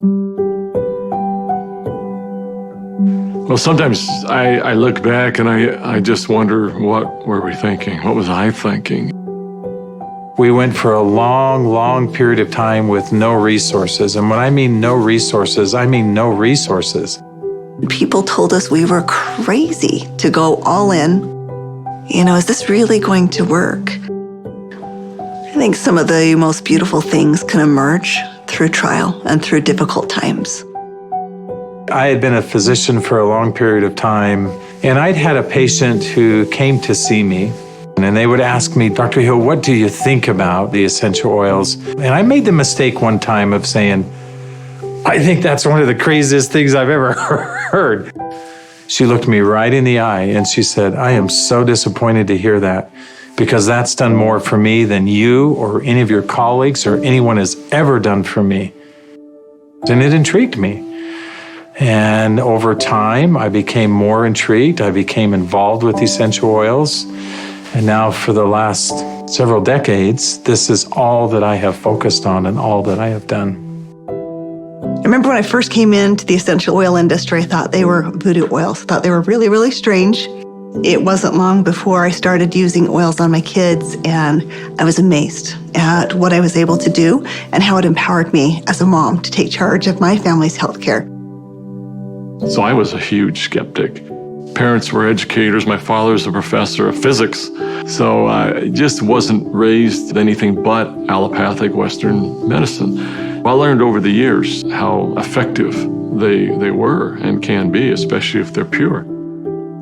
Well, sometimes I look back and I just wonder, what were we thinking? What was I thinking? We went for a long, long period of time with no resources. And when I mean no resources, I mean no resources. People told us we were crazy to go all in. Is this really going to work? I think some of the most beautiful things can emerge through trial and through difficult times. I had been a physician for a long period of time, and I'd had a patient who came to see me, and they would ask me, Dr. Hill, what do you think about the essential oils? And I made the mistake one time of saying, I think that's one of the craziest things I've ever heard. She looked me right in the eye and she said, I am so disappointed to hear that, because that's done more for me than you or any of your colleagues or anyone has ever done for me. And it intrigued me. And over time, I became more intrigued. I became involved with essential oils. And now for the last several decades, this is all that I have focused on and all that I have done. I remember when I first came into the essential oil industry, I thought they were voodoo oils. I thought they were really, really strange. It wasn't long before I started using oils on my kids, and I was amazed at what I was able to do and how it empowered me as a mom to take charge of my family's healthcare. So I was a huge skeptic. Parents were educators. My father was a professor of physics. So I just wasn't raised with anything but allopathic Western medicine. I learned over the years how effective they were and can be, especially if they're pure.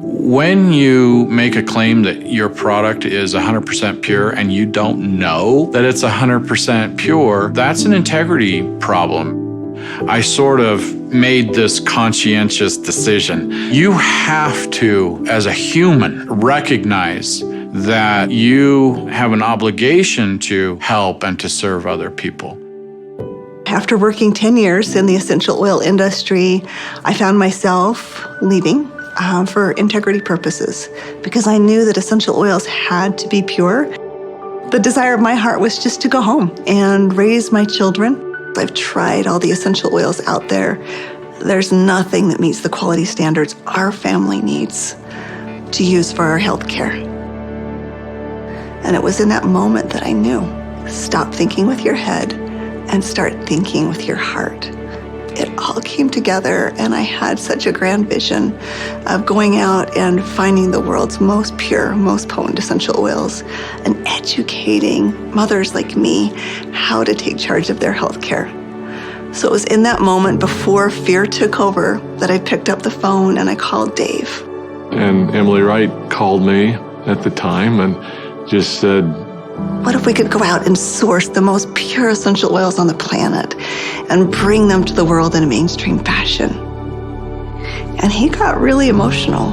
When you make a claim that your product is 100% pure and you don't know that it's 100% pure, that's an integrity problem. I sort of made this conscientious decision. You have to, as a human, recognize that you have an obligation to help and to serve other people. After working 10 years in the essential oil industry, I found myself leaving for integrity purposes because I knew that essential oils had to be pure. The desire of my heart was just to go home and raise my children. I've tried all the essential oils out there. There's nothing that meets the quality standards our family needs to use for our health care. And it was in that moment that I knew, stop thinking with your head and start thinking with your heart. It all came together, and I had such a grand vision of going out and finding the world's most pure, most potent essential oils and educating mothers like me how to take charge of their health care. So it was in that moment before fear took over that I picked up the phone and I called Dave. And Emily Wright called me at the time and just said, what if we could go out and source the most pure essential oils on the planet and bring them to the world in a mainstream fashion? And he got really emotional.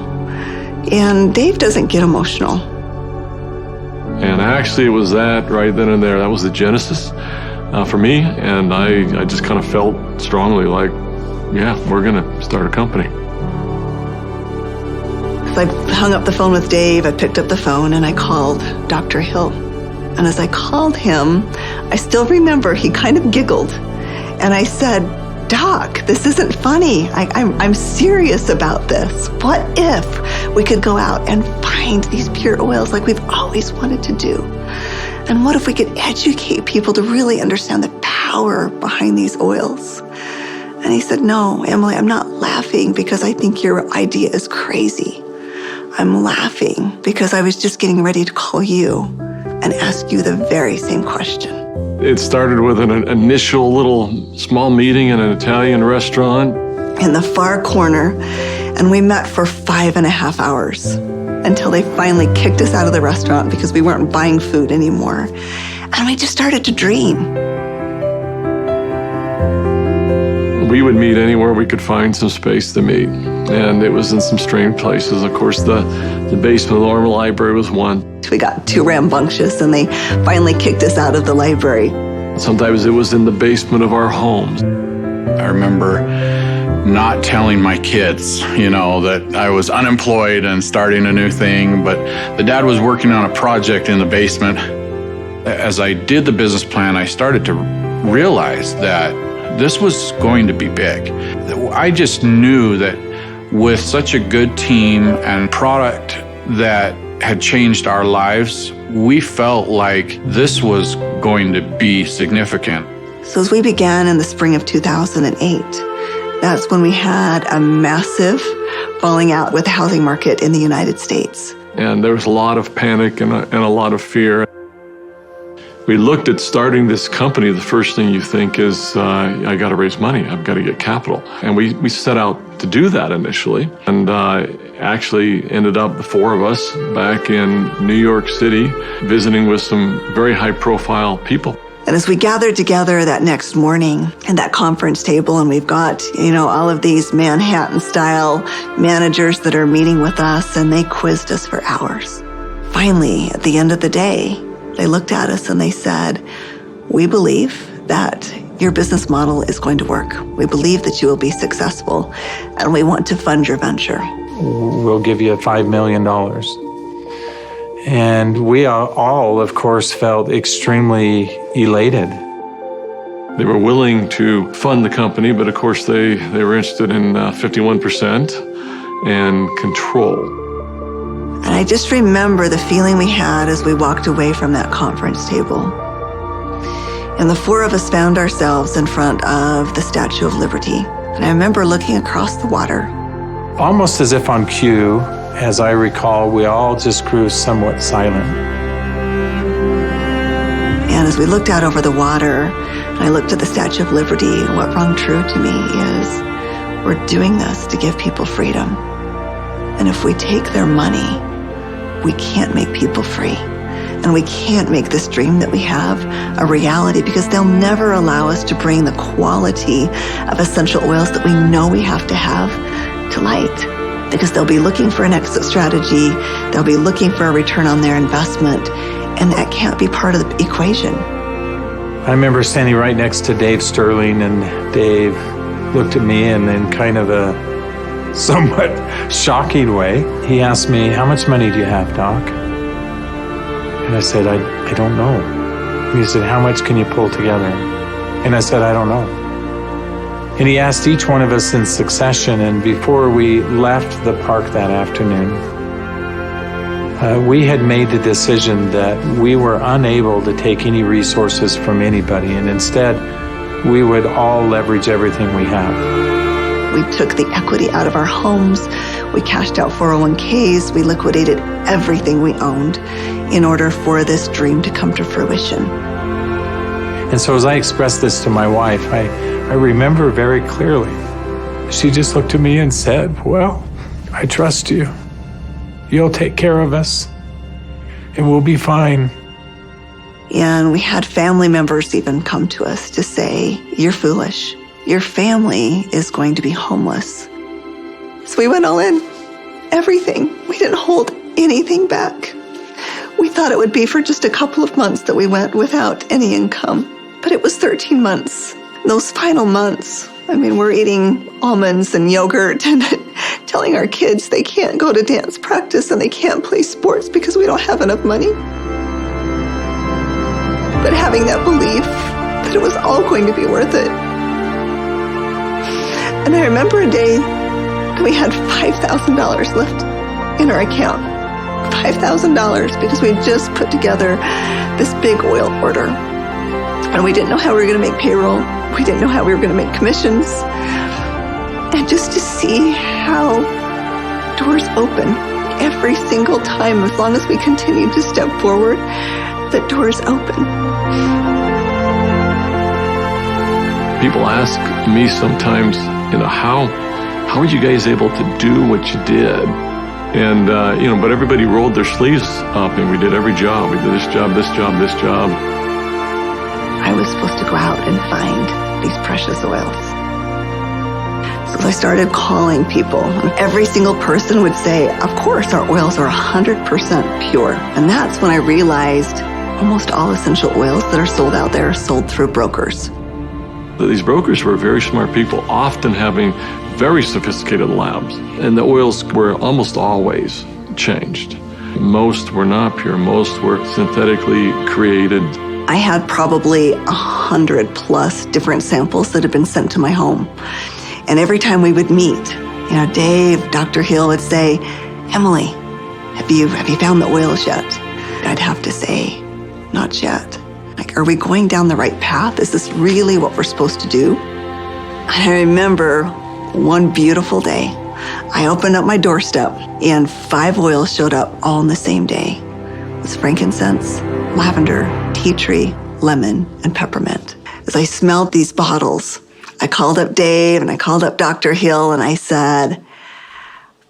And Dave doesn't get emotional. And actually it was that right then and there. That was the genesis for me. And I just kind of felt strongly like, yeah, we're going to start a company. So I hung up the phone with Dave. I picked up the phone and I called Dr. Hill. And as I called him, I still remember he kind of giggled. And I said, Doc, this isn't funny. I'm serious about this. What if we could go out and find these pure oils like we've always wanted to do? And what if we could educate people to really understand the power behind these oils? And he said, no, Emily, I'm not laughing because I think your idea is crazy. I'm laughing because I was just getting ready to call you and ask you the very same question. It started with an initial little small meeting in an Italian restaurant in the far corner, and we met for 5.5 hours until they finally kicked us out of the restaurant because we weren't buying food anymore. And we just started to dream. We would meet anywhere we could find some space to meet. And it was in some strange places. Of course, the basement of the Orman Library was one. We got too rambunctious and they finally kicked us out of the library. Sometimes it was in the basement of our homes. I remember not telling my kids, that I was unemployed and starting a new thing, but the dad was working on a project in the basement. As I did the business plan, I started to realize that This was going to be big. I just knew that with such a good team and product that had changed our lives, we felt like this was going to be significant. So as we began in the spring of 2008, that's when we had a massive falling out with the housing market in the United States. And there was a lot of panic and a lot of fear. We looked at starting this company. The first thing you think is, I got to raise money. I've got to get capital. And we set out to do that initially. And actually ended up, the four of us, back in New York City, visiting with some very high-profile people. And as we gathered together that next morning at that conference table, and we've got, all of these Manhattan-style managers that are meeting with us, and they quizzed us for hours. Finally, at the end of the day, they looked at us and they said, "We believe that your business model is going to work. We believe that you will be successful, and we want to fund your venture. We'll give you $5 million. And we all, of course, felt extremely elated. They were willing to fund the company, but of course they were interested in 51% and control. And I just remember the feeling we had as we walked away from that conference table. And the four of us found ourselves in front of the Statue of Liberty. And I remember looking across the water. Almost as if on cue, as I recall, we all just grew somewhat silent. And as we looked out over the water, and I looked at the Statue of Liberty, and what rung true to me is, we're doing this to give people freedom. And if we take their money, we can't make people free. And we can't make this dream that we have a reality, because they'll never allow us to bring the quality of essential oils that we know we have to light. Because they'll be looking for an exit strategy, they'll be looking for a return on their investment, and that can't be part of the equation. I remember standing right next to Dave Sterling, and Dave looked at me, and in kind of a somewhat shocking way, he asked me, "How much money do you have, Doc?" And I said, I don't know. And he said, "How much can you pull together?" And I said, "I don't know." And he asked each one of us in succession, and before we left the park that afternoon, we had made the decision that we were unable to take any resources from anybody, and instead, we would all leverage everything we have. We took the equity out of our homes, we cashed out 401ks, we liquidated everything we owned in order for this dream to come to fruition. And so as I expressed this to my wife, I remember very clearly, she just looked at me and said, "Well, I trust you. You'll take care of us, and we'll be fine." And we had family members even come to us to say, "You're foolish. Your family is going to be homeless." So we went all in, everything. We didn't hold anything back. We thought it would be for just a couple of months that we went without any income, but it was 13 months. Those final months, we're eating almonds and yogurt and telling our kids they can't go to dance practice and they can't play sports because we don't have enough money. But having that belief that it was all going to be worth it. And I remember a day that we had $5,000 left in our account. $5,000 because we just put together this big oil order. And we didn't know how we were going to make payroll. We didn't know how we were going to make commissions. And just to see how doors open every single time, as long as we continued to step forward, the doors open. People ask me sometimes, how are you guys able to do what you did? And, but everybody rolled their sleeves up and we did every job. We did this job, this job, this job. I was supposed to go out and find these precious oils. So I started calling people, and every single person would say, "Of course, our oils are 100% pure." And that's when I realized almost all essential oils that are sold out there are sold through brokers. These brokers were very smart people, often having very sophisticated labs. And the oils were almost always changed. Most were not pure. Most were synthetically created I had probably 100+ different samples that had been sent to my home. And every time we would meet, Dave, Dr. Hill would say, Emily, have you found the oils yet? I'd have to say, not yet. Like, are we going down the right path? Is this really what we're supposed to do? And I remember one beautiful day, I opened up my doorstep and 5 oils showed up all on the same day. It was frankincense, lavender, tea tree, lemon, and peppermint. As I smelled these bottles, I called up Dave and I called up Dr. Hill and I said,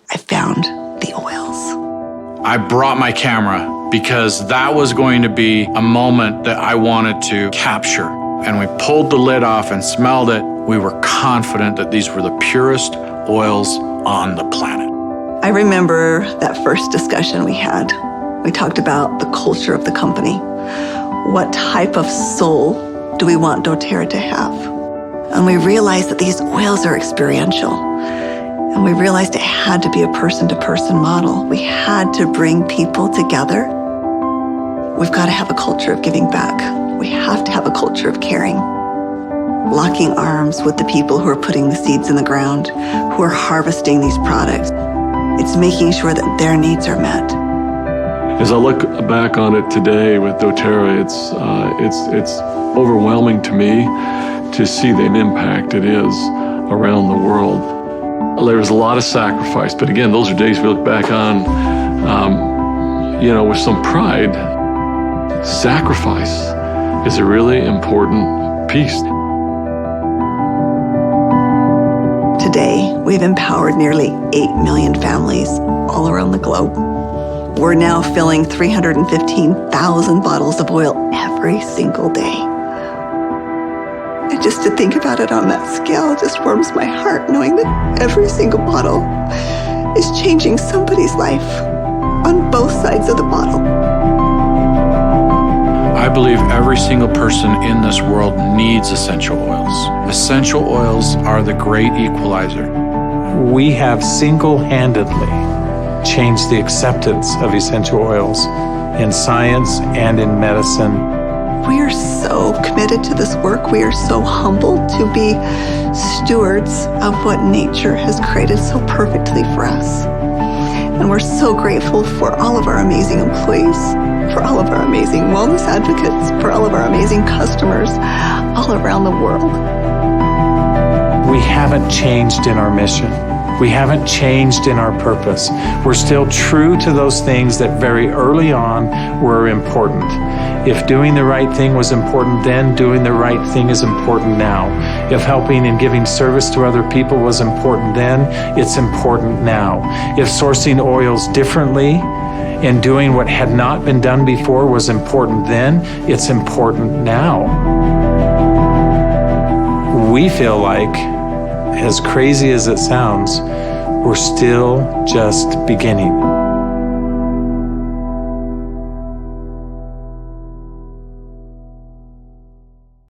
I found the oils. I brought my camera because that was going to be a moment that I wanted to capture. And we pulled the lid off and smelled it. We were confident that these were the purest oils on the planet. I remember that first discussion we had. We talked about the culture of the company. What type of soul do we want doTERRA to have? And we realized that these oils are experiential. And we realized it had to be a person-to-person model. We had to bring people together. We've got to have a culture of giving back. We have to have a culture of caring. Locking arms with the people who are putting the seeds in the ground, who are harvesting these products. It's making sure that their needs are met. As I look back on it today with doTERRA, it's overwhelming to me to see the impact it is around the world. There was a lot of sacrifice, but again, those are days we look back on, with some pride. Sacrifice is a really important piece. Today, we've empowered nearly 8 million families all around the globe. We're now filling 315,000 bottles of oil every single day. And just to think about it on that scale just warms my heart, knowing that every single bottle is changing somebody's life on both sides of the bottle. I believe every single person in this world needs essential oils. Essential oils are the great equalizer. We have single-handedly changed the acceptance of essential oils in science and in medicine. We are so committed to this work. We are so humbled to be stewards of what nature has created so perfectly for us. And we're so grateful for all of our amazing employees, for all of our amazing wellness advocates, for all of our amazing customers all around the world. We haven't changed in our mission. We haven't changed in our purpose. We're still true to those things that very early on were important. If doing the right thing was important then, doing the right thing is important now. If helping and giving service to other people was important then, it's important now. If sourcing oils differently and doing what had not been done before was important then, it's important now. We feel like, as crazy as it sounds, we're still just beginning.